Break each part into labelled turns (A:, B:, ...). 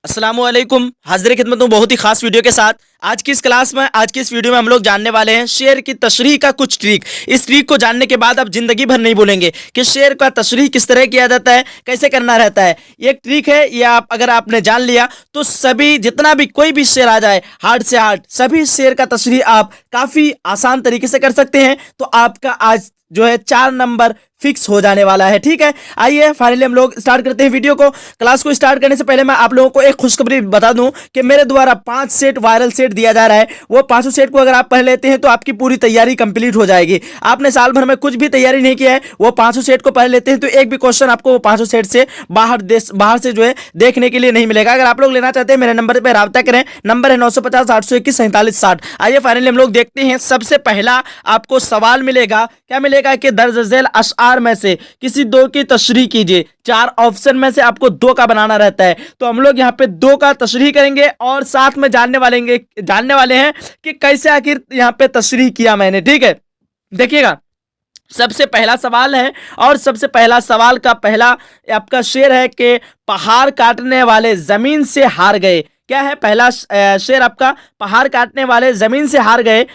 A: अस्सलामुअलैकुम, हाजिर खिदमत हूँ बहुत ही खास वीडियो के साथ। आज की इस क्लास में, आज की इस वीडियो में हम लोग जानने वाले हैं शेर की तशरीह का कुछ ट्रिक। इस ट्रिक को जानने के बाद आप जिंदगी भर नहीं भूलेंगे कि शेर का तशरीह किस तरह किया जाता है, कैसे करना रहता है। ये एक ट्रिक है, ये आप अगर आपने जान लिया तो सभी जितना भी कोई भी शेर आ जाए हार्ड से हार्ड, सभी शेर का तशरीह आप काफ़ी आसान तरीके से कर सकते हैं। तो आपका आज जो है 4 नंबर फिक्स हो जाने वाला है। ठीक है, आइए फाइनली हम लोग स्टार्ट करते हैं वीडियो को। क्लास को स्टार्ट करने से पहले मैं आप लोगों को एक खुशखबरी बता दूं कि मेरे द्वारा 5 सेट वायरल सेट दिया जा रहा है। वो 5 सेट को अगर आप पढ़ लेते हैं तो आपकी पूरी तैयारी कंप्लीट हो जाएगी। आपने साल भर में कुछ भी तैयारी नहीं किया है, वो 5 सेट को पढ़ लेते हैं तो एक भी क्वेश्चन आपको वो 5 सेट से बाहर से जो है देखने के लिए नहीं मिलेगा। अगर आप लोग लेना चाहते हैं मेरे नंबर पर रब्ता करें, नंबर है 950-821-4760। आइए फाइनली हम लोग देखते हैं। सबसे पहला आपको सवाल मिलेगा, क्या मिलेगा कि दर्ज झेल अशआर में से किसी दो की तशरीह कीजिए। 4 ऑप्शन में से आपको 2 का बनाना रहता है, तो हम लोग यहाँ पे 2 का तशरीह करेंगे और साथ में जानने वाले हैं कि कैसे आखिर यहाँ पे तशरीह किया मैंने। ठीक है, देखिएगा सबसे पहला सवाल है और सबसे पहला सवाल का पहला आपका शेर है कि पहाड़ काटने वाले जमीन से हार गए। क्या है पहला शेर आपका? पहाड़ काटने वाले जमीन से हार गए,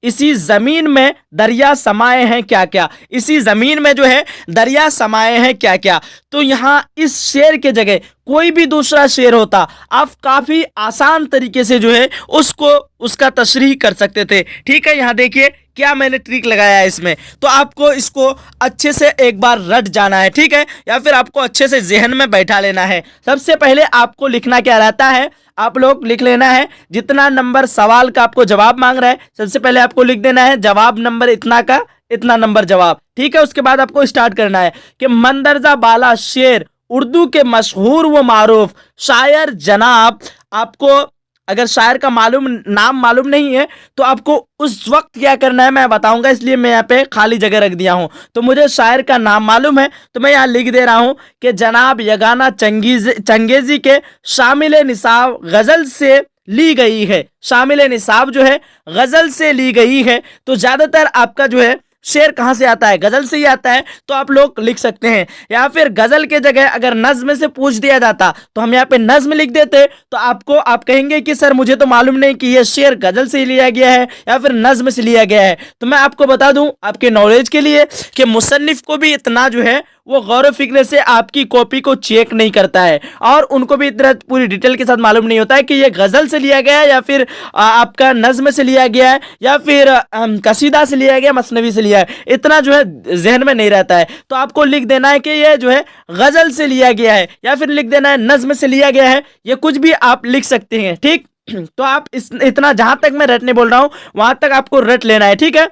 A: इसी जमीन में दरिया समाये हैं क्या क्या। इसी जमीन में जो है दरिया समाये हैं क्या क्या। तो यहाँ इस शेर के जगह कोई भी दूसरा शेर होता, आप काफी आसान तरीके से जो है उसका तशरीह कर सकते थे। ठीक है, यहाँ देखिए क्या मैंने ट्रिक लगाया है इसमें, तो आपको इसको अच्छे से एक बार रट जाना है। ठीक है, या फिर आपको अच्छे से जहन में बैठा लेना है। सबसे पहले आपको लिखना क्या रहता है, आप लोग लिख लेना है जितना नंबर सवाल का आपको जवाब मांग रहा है, सबसे पहले आपको लिख देना है जवाब नंबर इतना का इतना नंबर जवाब। ठीक है, उसके बाद आपको स्टार्ट करना है कि मंदरजा बाला शेर उर्दू के मशहूर व मारूफ शायर जनाब। आपको अगर शायर का नाम मालूम नहीं है तो आपको उस वक्त क्या करना है मैं बताऊंगा, इसलिए मैं यहाँ पे खाली जगह रख दिया हूँ। तो मुझे शायर का नाम मालूम है तो मैं यहाँ लिख दे रहा हूँ कि जनाब यगाना चंगेजी के शामिल निसाब गजल से ली गई है। शामिल निसाब जो है गजल से ली गई है। तो ज्यादातर आपका जो है शेर कहाँ से आता है? गजल से ही आता है, तो आप लोग लिख सकते हैं। या फिर गजल के जगह अगर नज्म से पूछ दिया जाता तो हम यहाँ पे नज्म लिख देते, तो आप कहेंगे कि सर मुझे तो मालूम नहीं कि ये शेर गजल से लिया गया है या फिर नज्म से लिया गया है। तो मैं आपको बता दूं आपके नॉलेज के लिए कि मुसन्निफ को भी इतना जो है वो गौर फिक्र से आपकी कॉपी को चेक नहीं करता है और उनको भी इतना पूरी डिटेल के साथ मालूम नहीं होता है कि ये गजल से लिया गया है या फिर आपका नज्म से लिया गया है या फिर कसीदा से लिया गया, मसनवी से लिया है। इतना जो है जहन में नहीं रहता है। तो आपको लिख देना है कि ये जो है गजल से लिया गया है या फिर लिख देना है नज्म से लिया गया है। ये कुछ भी आप लिख सकते हैं। ठीक, तो आप इतना जहां तक मैं रटने बोल रहा हूं वहां तक आपको रट लेना है। ठीक है,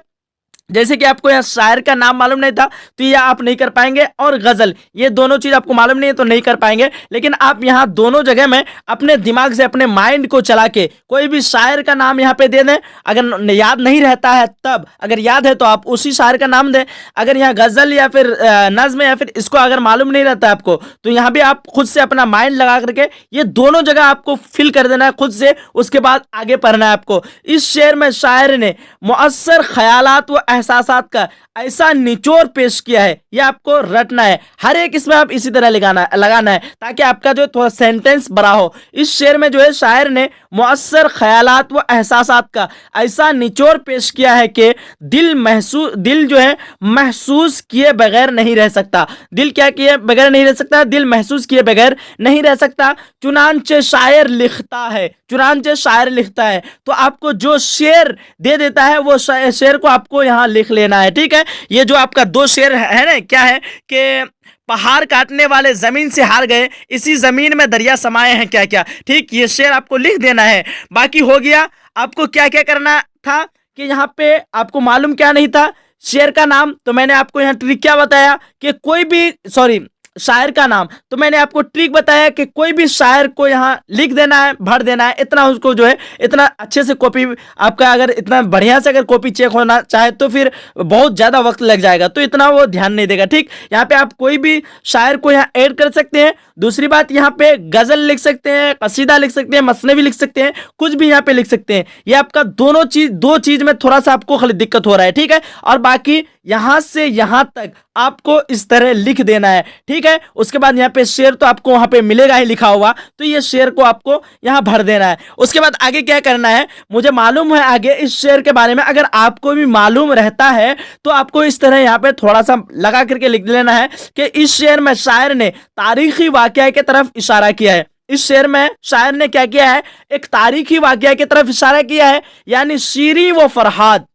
A: जैसे कि आपको यहाँ शायर का नाम मालूम नहीं था तो ये आप नहीं कर पाएंगे, और गजल ये दोनों चीज आपको मालूम नहीं है तो नहीं कर पाएंगे। लेकिन आप यहाँ दोनों जगह में अपने दिमाग से अपने माइंड को चला के कोई भी शायर का नाम यहाँ पे दे दें। अगर याद नहीं रहता है तब, अगर याद है तो आप उसी शायर का नाम दें। अगर यहाँ गजल या फिर नज्म या फिर इसको अगर मालूम नहीं रहता है आपको तो यहाँ भी आप खुद से अपना माइंड लगा करके ये दोनों जगह आपको फिल कर देना है खुद से, उसके बाद आगे पढ़ना है आपको। इस शेर में शायर ने मुअस्सर ख्यालात व एहसासात का ऐसा निचोड़ पेश किया है, ये आपको रटना है। हर एक इसमें आप इसी तरह लगाना है ताकि आपका जो थोड़ा सेंटेंस बड़ा हो। इस शेर में जो है शायर ने मुअस्सर ख्यालात व एहसासात का ऐसा निचोड़ पेश किया है कि दिल जो है महसूस किए बगैर नहीं रह सकता। दिल क्या किए बगैर नहीं रह सकता? दिल महसूस किए बगैर नहीं रह सकता। चुनांचे शायर लिखता है। तो आपको जो शेर दे देता है वो शेर को आपको यहाँ लिख लेना है। ठीक है, ये जो आपका 2 शेर है ना, क्या है कि पहाड़ काटने वाले जमीन से हार गए, इसी जमीन में दरिया समाये हैं क्या क्या। ठीक, ये शेर आपको लिख देना है। बाकी हो गया। आपको क्या क्या करना था कि यहाँ पे आपको मालूम क्या नहीं था शेर का नाम, तो मैंने आपको यहाँ ट्रिक क्या बताया कि शायर का नाम, तो मैंने आपको ट्रिक बताया कि कोई भी शायर को यहाँ लिख देना है, भर देना है। इतना उसको जो है इतना अच्छे से कॉपी आपका अगर इतना बढ़िया से अगर कॉपी चेक होना चाहे तो फिर बहुत ज़्यादा वक्त लग जाएगा, तो इतना वो ध्यान नहीं देगा। ठीक, यहाँ पे आप कोई भी शायर को यहाँ ऐड कर सकते हैं। दूसरी बात, यहाँ पे गजल लिख सकते हैं, कसीदा लिख सकते हैं, मसनवी लिख सकते हैं, कुछ भी यहाँ पे लिख सकते हैं। ये आपका दो चीज में थोड़ा सा आपको खाली दिक्कत हो रहा है। ठीक है, और बाकी यहां से यहां तक आपको इस तरह लिख देना है, ठीक है। उसके बाद यहाँ पे शेर तो आपको वहां पे मिलेगा ही लिखा हुआ, तो ये शेर को आपको यहाँ भर देना है। उसके बाद आगे क्या करना है, मुझे मालूम है आगे इस शेर के बारे में अगर आपको भी मालूम रहता है तो आपको इस तरह यहाँ पे थोड़ा सा लगा करके लिख लेना है कि इस शेर में शायर ने तारीखी वाकया की तरफ इशारा किया है। इस शेर में शायर ने क्या किया है, एक तारीखी वाकया की तरफ इशारा किया है, यानी शीरी व फरहाद,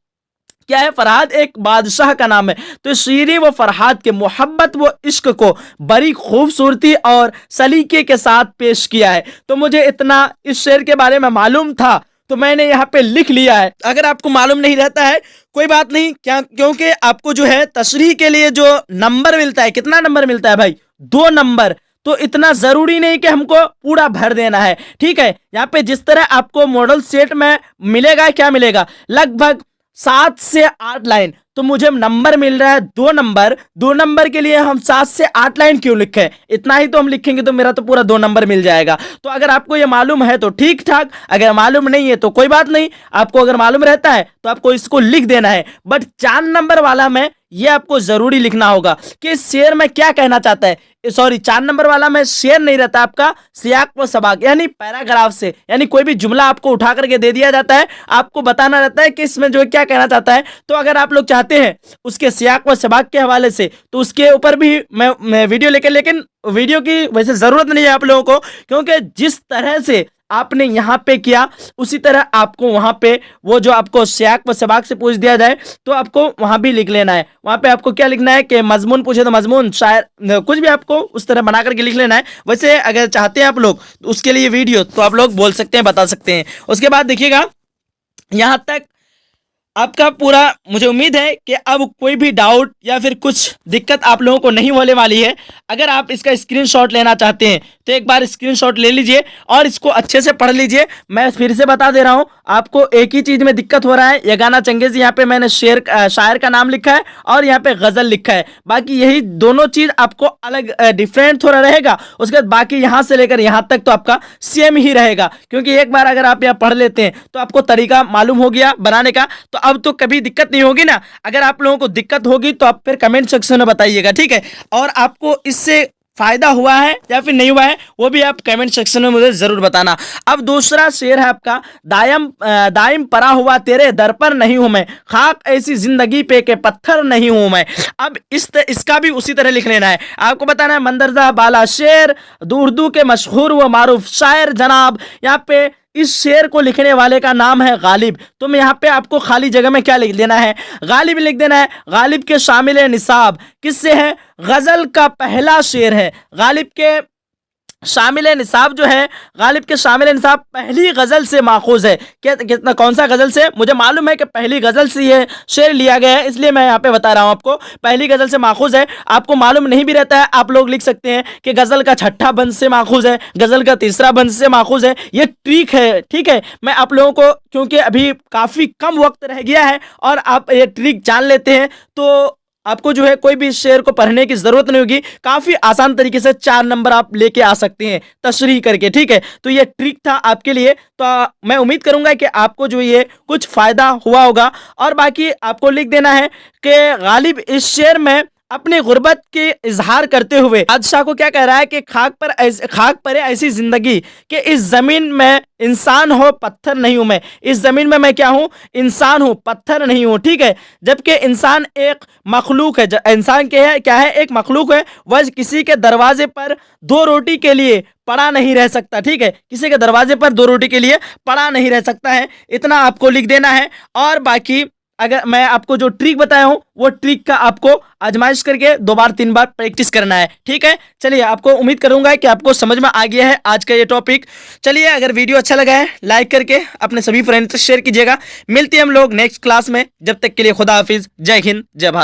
A: क्या है, फरहाद एक बादशाह का नाम है, तो शीरी व फरहाद के मोहब्बत व इश्क को बड़ी खूबसूरती और सलीके के साथ पेश किया है। तो मुझे इतना इस शेर के बारे में मालूम था तो मैंने यहाँ पे लिख लिया है। अगर आपको मालूम नहीं रहता है कोई बात नहीं, क्या, क्योंकि आपको जो है तशरीह के लिए जो नंबर मिलता है, कितना नंबर मिलता है भाई, 2 नंबर, तो इतना जरूरी नहीं कि हमको पूरा भर देना है, ठीक है। यहाँ पे जिस तरह आपको मॉडल सेट में मिलेगा, क्या मिलेगा, लगभग 7 से 8 लाइन, तो मुझे नंबर मिल रहा है 2 नंबर। 2 नंबर के लिए हम 7 से 8 लाइन क्यों लिखें, इतना ही तो हम लिखेंगे तो मेरा तो पूरा 2 नंबर मिल जाएगा। तो अगर आपको ये मालूम है तो ठीक ठाक, अगर मालूम नहीं है तो कोई बात नहीं, आपको अगर मालूम रहता है तो आपको इसको लिख देना है। बट 4 नंबर वाला में ये आपको जरूरी लिखना होगा कि शेर में क्या कहना चाहता है, सॉरी 4 नंबर वाला में शेर नहीं रहता आपका, सियाक व सबाक यानी पैराग्राफ से, यानी कोई भी जुमला आपको उठा करके दे दिया जाता है, आपको बताना रहता है कि इसमें जो क्या कहना चाहता है। तो अगर आप लोग चाहते हैं उसके सियाक व सबाक के हवाले से तो उसके ऊपर भी मैं वीडियो लेकिन वीडियो की वैसे जरूरत नहीं है आप लोगों को, क्योंकि जिस तरह से आपने यहाँ पे किया उसी तरह आपको वहां पे वो जो आपको सियाक व सबाक से पूछ दिया जाए तो आपको वहां भी लिख लेना है। वहां पे आपको क्या लिखना है कि मजमून पूछे तो मजमून, शायर कुछ भी आपको उस तरह बना करके लिख लेना है। वैसे अगर चाहते हैं आप लोग तो उसके लिए वीडियो तो आप लोग बोल सकते हैं, बता सकते हैं। उसके बाद देखिएगा यहां तक आपका पूरा, मुझे उम्मीद है कि अब कोई भी डाउट या फिर कुछ दिक्कत आप लोगों को नहीं होने वाली है। अगर आप इसका स्क्रीनशॉट लेना चाहते हैं तो एक बार स्क्रीनशॉट ले लीजिए और इसको अच्छे से पढ़ लीजिए। मैं फिर से बता दे रहा हूं, आपको एक ही चीज में दिक्कत हो रहा है, यगाना चंगेज़ी यहाँ पे मैंने शायर का नाम लिखा है और यहाँ पे गजल लिखा है, बाकी यही दोनों चीज आपको अलग डिफरेंट थोड़ा रहेगा। उसके बाद बाकी यहाँ से लेकर यहाँ तक तो आपका सेम ही रहेगा, क्योंकि एक बार अगर आप यहाँ पढ़ लेते हैं तो आपको तरीका मालूम हो गया बनाने का, तो अब तो कभी दिक्कत नहीं होगी ना। अगर आप लोगों को दिक्कत होगी तो आप फिर कमेंट सेक्शन में बताइएगा, ठीक है। और आपको इससे फायदा हुआ है या फिर नहीं हुआ है वो भी आप कमेंट सेक्शन में मुझे जरूर बताना। अब दूसरा शेर है आपका, दायम परा हुआ तेरे दर पर नहीं हूं मैं, खाक ऐसी जिंदगी पे के पत्थर नहीं हूं मैं। अब इसका भी उसी तरह लिख लेना है। आपको बताना है मंदरजा बाला शेर उर्दू के मशहूर व मारूफ शायर जनाब, यहाँ पे इस शेर को लिखने वाले का नाम है गालिब। तो मैं यहाँ पे आपको खाली जगह में क्या लिख देना है, गालिब लिख देना है। गालिब के शामिल निसाब किससे है, गजल का पहला शेर है। गालिब के शामिल निसाब जो है, गालिब के शामिल निसाब पहली गजल से माखूज है। कितना, कौन सा गजल से, मुझे मालूम है कि पहली गजल से ये शेर लिया गया है, इसलिए मैं यहाँ पे बता रहा हूँ आपको, पहली गजल से माखूज है। आपको मालूम नहीं भी रहता है आप लोग लिख सकते हैं कि गजल का 6ठा बंद से माखूज है, गजल का 3रा बंद से माखूज है। ये ट्रिक है, ठीक है। मैं आप लोगों को, क्योंकि अभी काफी कम वक्त रह गया है और आप ये ट्रिक जान लेते हैं तो आपको जो है कोई भी शेर को पढ़ने की जरूरत नहीं होगी, काफी आसान तरीके से 4 नंबर आप लेके आ सकते हैं तशरीह करके, ठीक है। तो ये ट्रिक था आपके लिए, तो मैं उम्मीद करूंगा कि आपको जो ये कुछ फायदा हुआ होगा। और बाकी आपको लिख देना है कि गालिब इस शेर में अपनी गुर्बत के इजहार करते हुए बादशाह को क्या कह रहा है कि खाक परे ऐसी जिंदगी कि इस जमीन में इंसान हो पत्थर नहीं हूं मैं, इस जमीन में मैं क्या हूं, इंसान हूं पत्थर नहीं हूं, ठीक है। जबकि इंसान एक मखलूक है, इंसान क्या है, एक मखलूक है। वह किसी के दरवाजे पर 2 रोटी के लिए पड़ा नहीं रह सकता, ठीक है। किसी के दरवाजे पर 2 रोटी के लिए पड़ा नहीं रह सकता है, इतना आपको लिख देना है। और बाकी अगर मैं आपको जो ट्रिक बताया हूं वो ट्रिक का आपको आजमाइश करके 2 बार 3 बार प्रैक्टिस करना है, ठीक है। चलिए, आपको उम्मीद करूंगा कि आपको समझ में आ गया है आज का ये टॉपिक। चलिए, अगर वीडियो अच्छा लगा है लाइक करके अपने सभी फ्रेंड्स से शेयर कीजिएगा। मिलते हैं हम लोग नेक्स्ट क्लास में, जब तक के लिए खुदा हाफिज, जय हिंद, जय भारत।